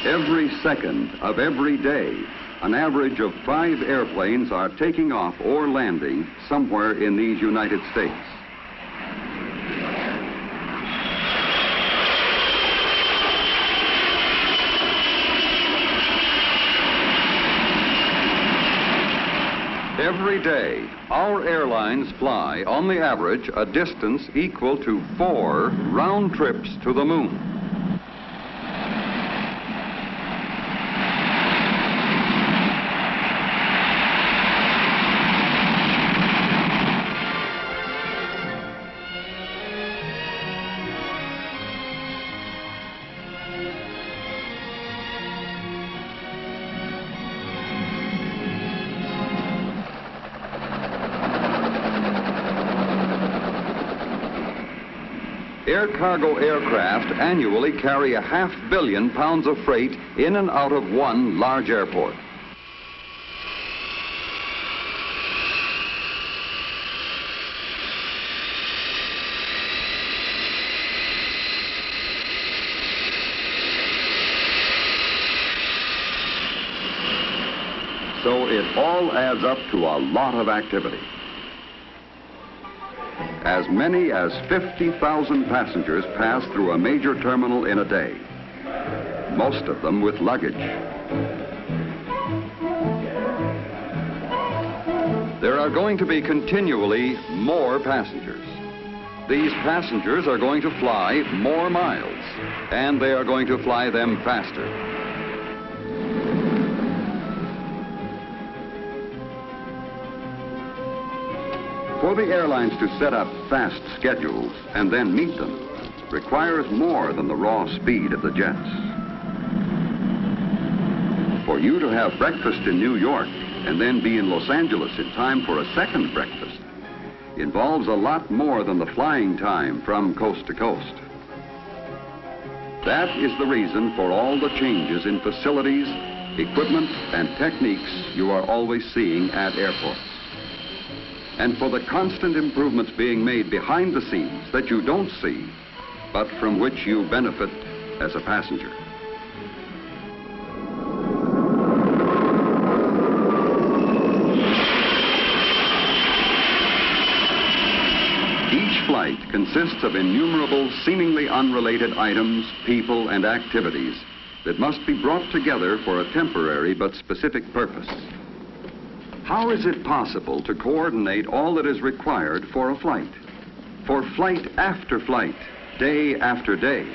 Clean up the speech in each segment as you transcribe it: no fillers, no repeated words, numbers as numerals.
Every second of every day, an average of 5 airplanes are taking off or landing somewhere in these United States. Every day, our airlines fly, on the average, a distance equal to 4 round trips to the moon. Air cargo aircraft annually carry 500 million pounds of freight in and out of one large airport. So it all adds up to a lot of activity. As many as 50,000 passengers pass through a major terminal in a day, most of them with luggage. There are going to be continually more passengers. These passengers are going to fly more miles, and they are going to fly them faster. For the airlines to set up fast schedules and then meet them requires more than the raw speed of the jets. For you to have breakfast in New York and then be in Los Angeles in time for a second breakfast involves a lot more than the flying time from coast to coast. That is the reason for all the changes in facilities, equipment, and techniques you are always seeing at airports. And for the constant improvements being made behind the scenes that you don't see, but from which you benefit as a passenger. Each flight consists of innumerable, seemingly unrelated items, people, and activities that must be brought together for a temporary but specific purpose. How is it possible to coordinate all that is required for a flight? For flight after flight, day after day,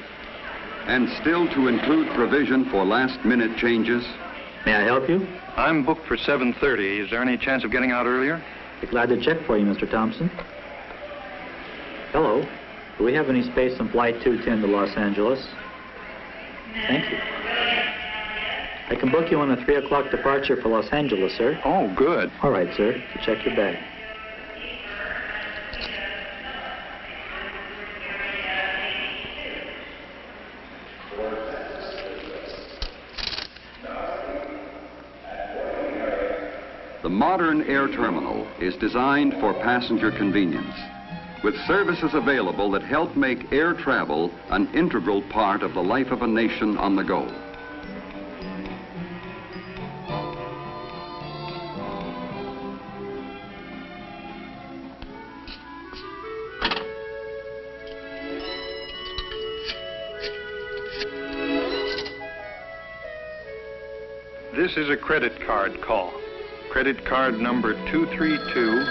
and still to include provision for last-minute changes? May I help you? I'm booked for 7:30. Is there any chance of getting out earlier? Be glad to check for you, Mr. Thompson. Hello. Do we have any space on Flight 210 to Los Angeles? Thank you. I can book you on a 3 o'clock departure for Los Angeles, sir. Oh, good. All right, sir. Check your bag. The modern air terminal is designed for passenger convenience, with services available that help make air travel an integral part of the life of a nation on the go. This is a credit card call. Credit card number 232.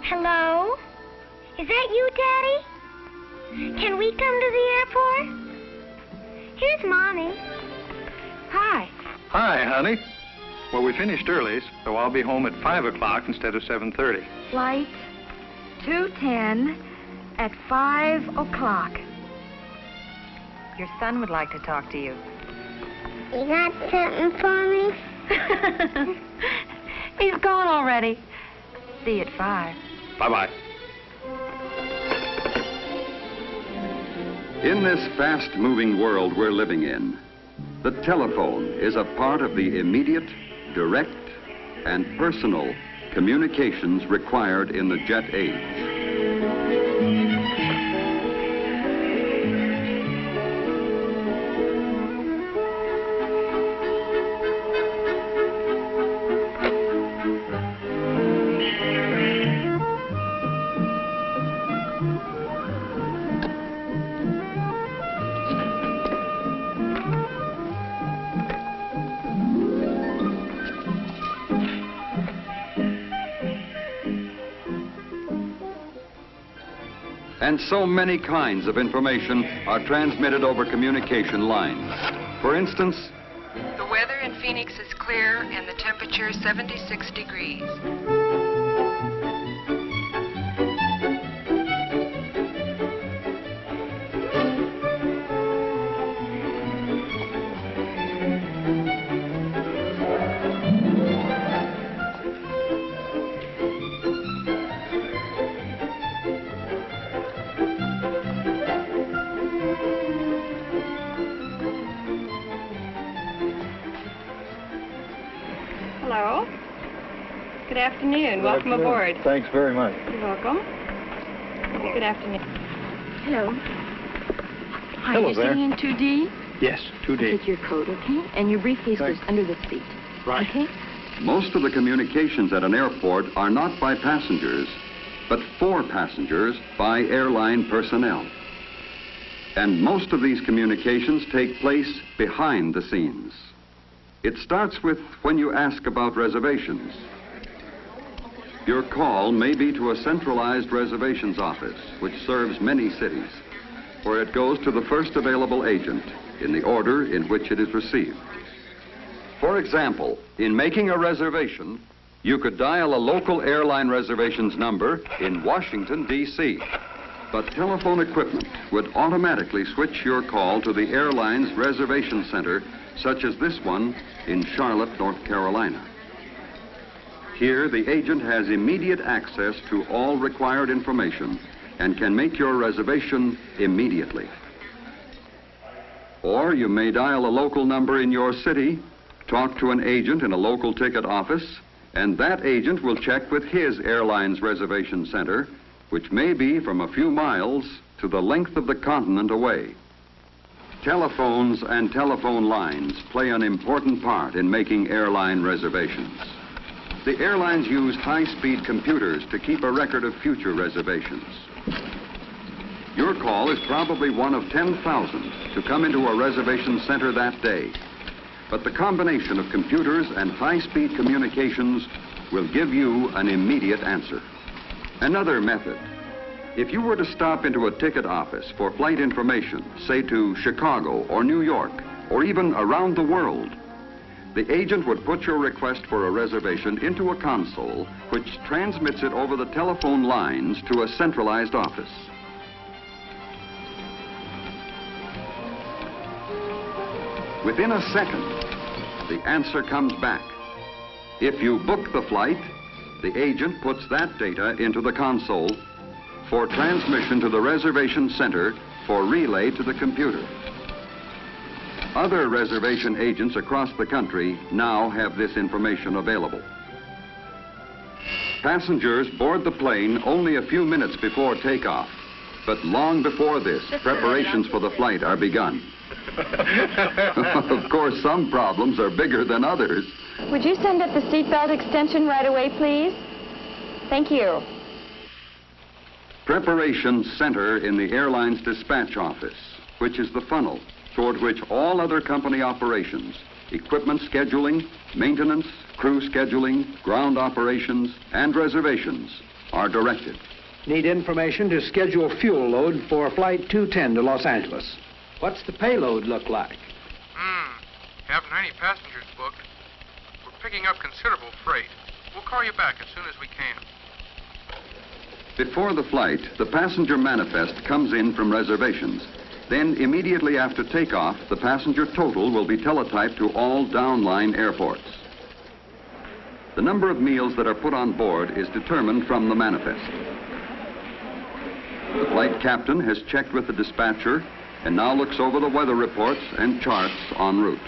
Hello? Is that you, Daddy? Can we come to the airport? Here's Mommy. Hi. Hi, honey. Well, we finished early, so I'll be home at 5 o'clock instead of 7:30. Flight 210 at 5 o'clock. Your son would like to talk to you. You got something for me? He's gone already. See you at 5. Bye-bye. In this fast-moving world we're living in, the telephone is a part of the immediate, direct, and personal communications required in the jet age. And so many kinds of information are transmitted over communication lines. For instance, the weather in Phoenix is clear and the temperature 76 degrees. Hello. Good afternoon. Welcome aboard. Thanks very much. You're welcome. Good afternoon. Hello. Hi, Hello you're there. sitting in 2D? Yes, 2D. Take your coat, okay? And your briefcase goes under the seat. Right. Okay? most of the communications at an airport are not by passengers, but for passengers by airline personnel. And most of these communications take place behind the scenes. It starts with when you ask about reservations. Your call may be to a centralized reservations office, which serves many cities, where it goes to the first available agent in the order in which it is received. For example, in making a reservation, you could dial a local airline reservations number in Washington, D.C., but telephone equipment would automatically switch your call to the airline's reservation center, such as this one in Charlotte, North Carolina. Here, the agent has immediate access to all required information and can make your reservation immediately. Or you may dial a local number in your city, talk to an agent in a local ticket office, and that agent will check with his airline's reservation center, which may be from a few miles to the length of the continent away. Telephones and telephone lines play an important part in making airline reservations. The airlines use high-speed computers to keep a record of future reservations. Your call is probably one of 10,000 to come into a reservation center that day. But the combination of computers and high-speed communications will give you an immediate answer. Another method. If you were to stop into a ticket office for flight information, say to Chicago or New York, or even around the world, the agent would put your request for a reservation into a console, which transmits it over the telephone lines to a centralized office. Within a second, the answer comes back. If you book the flight, the agent puts that data into the console for transmission to the reservation center for relay to the computer. Other reservation agents across the country now have this information available. Passengers board the plane only a few minutes before takeoff, but long before this, preparations for the flight are begun. Of course, some problems are bigger than others. Would you send up the seatbelt extension right away, please? Thank you. Preparations center in the airline's dispatch office, which is the funnel toward which all other company operations, equipment scheduling, maintenance, crew scheduling, ground operations, and reservations are directed. Need information to schedule fuel load for Flight 210 to Los Angeles. What's the payload look like? Haven't any passengers booked. We're picking up considerable freight. We'll call you back as soon as we can. Before the flight, the passenger manifest comes in from reservations. Then, immediately after takeoff, the passenger total will be teletyped to all downline airports. The number of meals that are put on board is determined from the manifest. The flight captain has checked with the dispatcher and now looks over the weather reports and charts en route.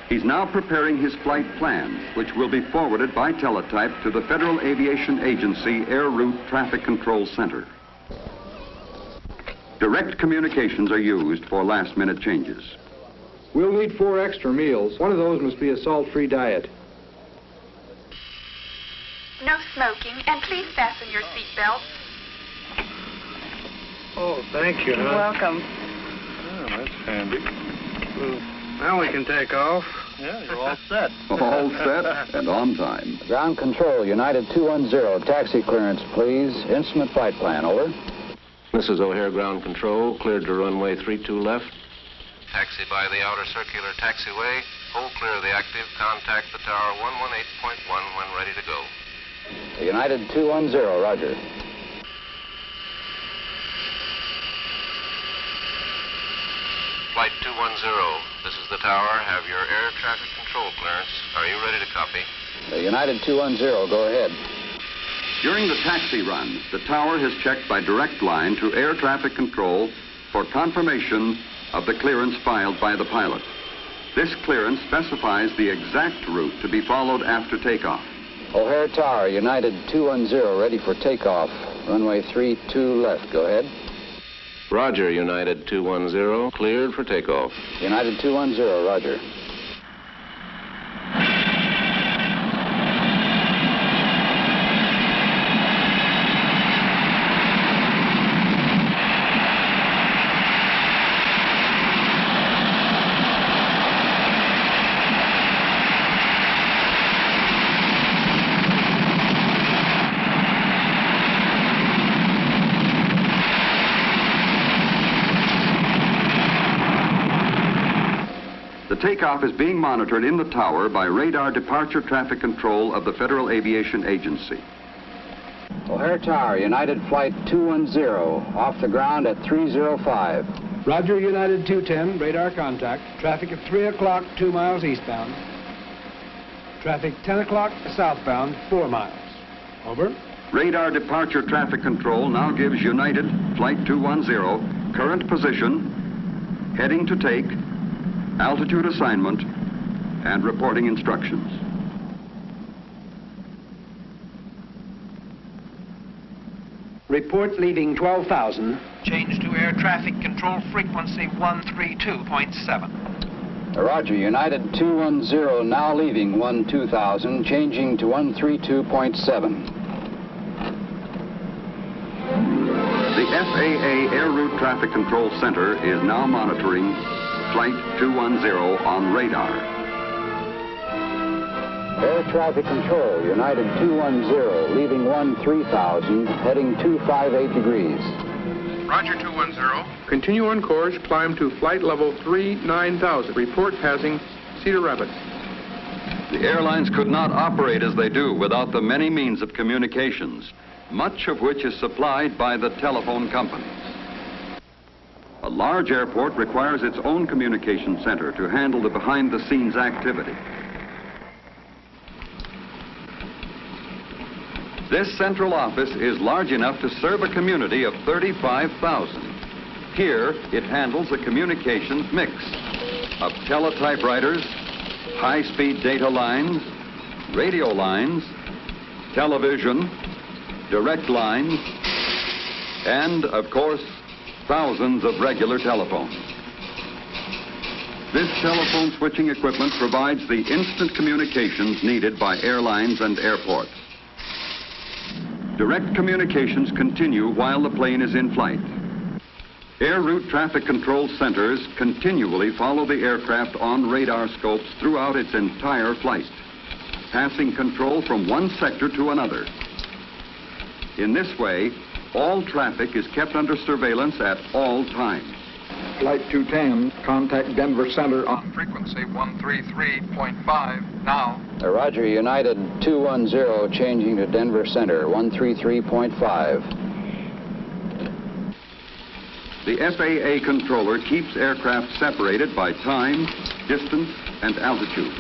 He's now preparing his flight plan, which will be forwarded by teletype to the Federal Aviation Agency Air Route Traffic Control Center. Direct communications are used for last-minute changes. We'll need 4 extra meals. One of those must be a salt-free diet. No smoking, and please fasten your seatbelts. Oh, thank you. You're welcome. Oh, that's handy. Now we can take off. Yeah, you're all set. All set and on time. Ground control, United 210. Taxi clearance, please. Instrument flight plan, over. This is O'Hare Ground Control, cleared to runway 32 left. Taxi by the outer circular taxiway. Hold clear of the active. Contact the tower 118.1 when ready to go. United 210, roger. Flight 210, this is the tower. Have your air traffic control clearance. Are you ready to copy? United 210, go ahead. During the taxi run, the tower has checked by direct line to air traffic control for confirmation of the clearance filed by the pilot. This clearance specifies the exact route to be followed after takeoff. O'Hare Tower, United 210, ready for takeoff. Runway 32 left, go ahead. Roger, United 210, cleared for takeoff. United 210, roger. The takeoff is being monitored in the tower by radar departure traffic control of the Federal Aviation Agency. O'Hare Tower, United Flight 210, off the ground at 305. Roger, United 210, radar contact. Traffic at 3 o'clock, 2 miles eastbound. Traffic 10 o'clock southbound, 4 miles. Over. Radar departure traffic control now gives United Flight 210 current position, heading to take, altitude assignment, and reporting instructions. Report leaving 12,000. Change to air traffic control frequency 132.7. Roger, United 210, now leaving 12,000, changing to 132.7. The FAA Air Route Traffic Control Center is now monitoring Flight 210 on radar. Air traffic control, United 210, leaving 13,000, heading 258 degrees. Roger, 210. Continue on course, climb to flight level 39,000. Report passing Cedar Rapids. The airlines could not operate as they do without the many means of communications, much of which is supplied by the telephone companies. A large airport requires its own communication center to handle the behind-the-scenes activity. This central office is large enough to serve a community of 35,000. Here, it handles a communications mix of teletypewriters, high-speed data lines, radio lines, television, direct lines, and, of course, thousands of regular telephones. This telephone switching equipment provides the instant communications needed by airlines and airports. Direct communications continue while the plane is in flight. Air route traffic control centers continually follow the aircraft on radar scopes throughout its entire flight, passing control from one sector to another. In this way, all traffic is kept under surveillance at all times. Flight 210, contact Denver Center on frequency 133.5 now. Roger, United 210, changing to Denver Center, 133.5. The FAA controller keeps aircraft separated by time, distance, and altitude.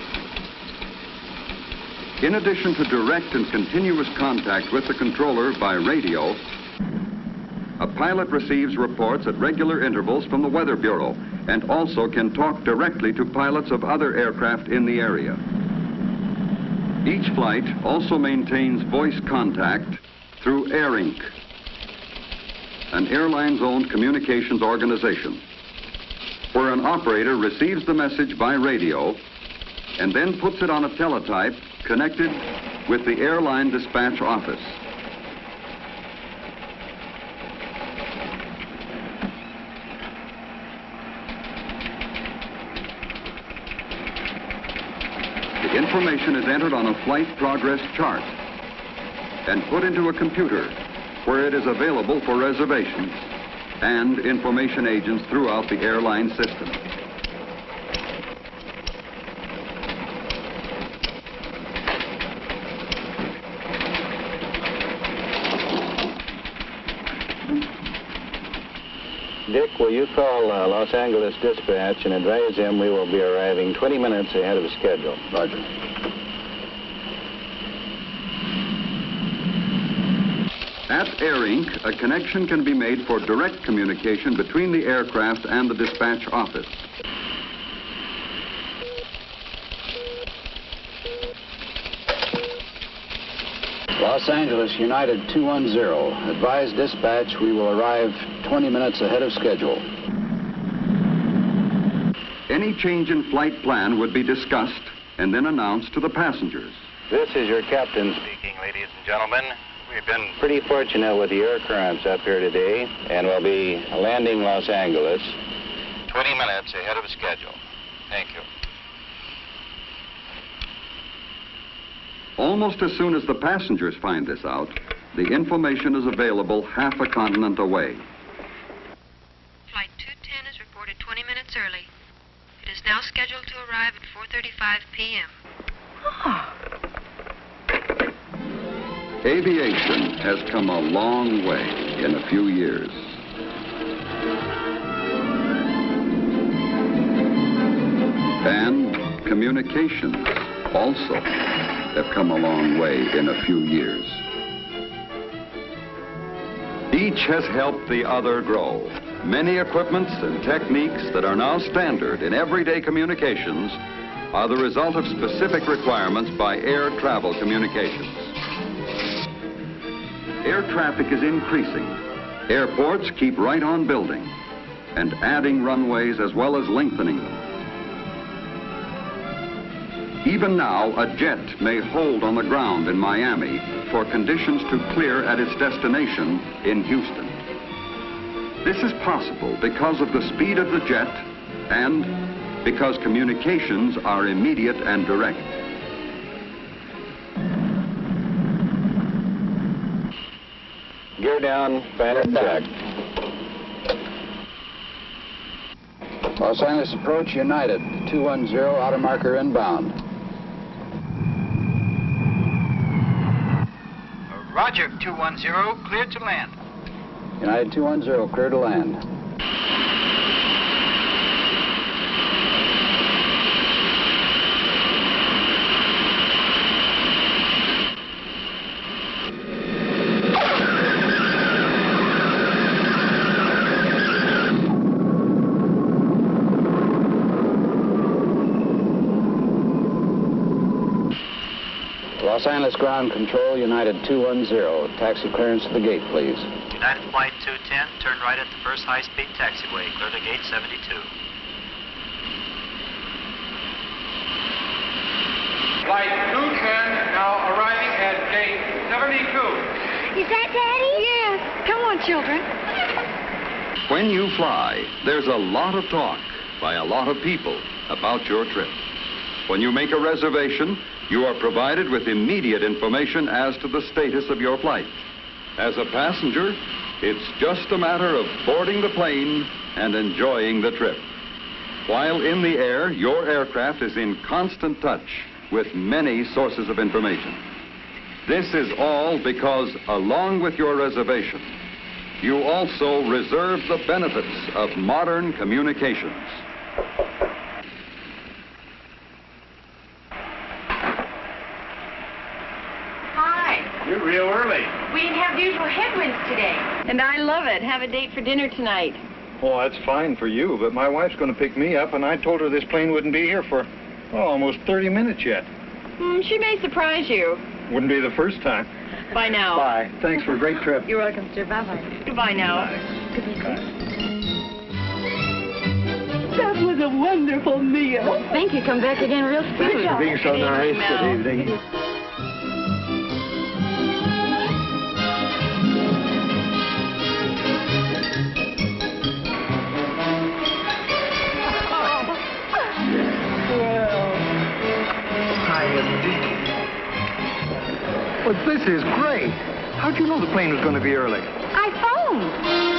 In addition to direct and continuous contact with the controller by radio, a pilot receives reports at regular intervals from the Weather Bureau and also can talk directly to pilots of other aircraft in the area. Each flight also maintains voice contact through AirInc, an airlines-owned communications organization, where an operator receives the message by radio and then puts it on a teletype connected with the airline dispatch office. The information is entered on a flight progress chart and put into a computer where it is available for reservations. and information agents throughout the airline system. Dick, will you call Los Angeles Dispatch and advise them we will be arriving 20 minutes ahead of schedule? Roger. At Air Inc., a connection can be made for direct communication between the aircraft and the dispatch office. Los Angeles United 210. Advise dispatch we will arrive 20 minutes ahead of schedule. Any change in flight plan would be discussed and then announced to the passengers. This is your captain speaking, ladies and gentlemen. We've been pretty fortunate with the air currents up here today, and we'll be landing Los Angeles 20 minutes ahead of schedule. Thank you. Almost as soon as the passengers find this out, the information is available half a continent away. Flight 210 is reported 20 minutes early. It is now scheduled to arrive at 4:35 p.m. Aviation has come a long way in a few years. And communications also have come a long way in a few years. Each has helped the other grow. Many equipments and techniques that are now standard in everyday communications are the result of specific requirements by air travel communications. Air traffic is increasing. Airports keep right on building and adding runways as well as lengthening them. Even now, a jet may hold on the ground in Miami for conditions to clear at its destination in Houston. This is possible because of the speed of the jet and because communications are immediate and direct. Gear down, final check. Los Angeles approach United 210, outer marker inbound. Roger, 210, cleared to land. United 210, clear to land. Los Angeles Ground Control, United 210. Taxi clearance to the gate, please. United Flight 210, turn right at the first high-speed taxiway, clear to gate 72. Flight 210 now arriving at gate 72. Is that Daddy? Yes. Come on, children. When you fly, there's a lot of talk by a lot of people about your trip. When you make a reservation, you are provided with immediate information as to the status of your flight. As a passenger, it's just a matter of boarding the plane and enjoying the trip. While in the air, your aircraft is in constant touch with many sources of information. This is all because, along with your reservation, you also reserve the benefits of modern communications. You're real early. We didn't have the usual headwinds today. And I love it. Have a date for dinner tonight. Oh, that's fine for you, but my wife's going to pick me up, and I told her this plane wouldn't be here for, almost 30 minutes yet. She may surprise you. Wouldn't be the first time. Bye now. Bye. Thanks for a great trip. You're welcome, sir. Bye-bye. Goodbye now. That was a wonderful meal. Thank you. Come back again real soon. Thanks for being so nice. Good evening. But this is great. How'd you know the plane was going to be early? I phoned.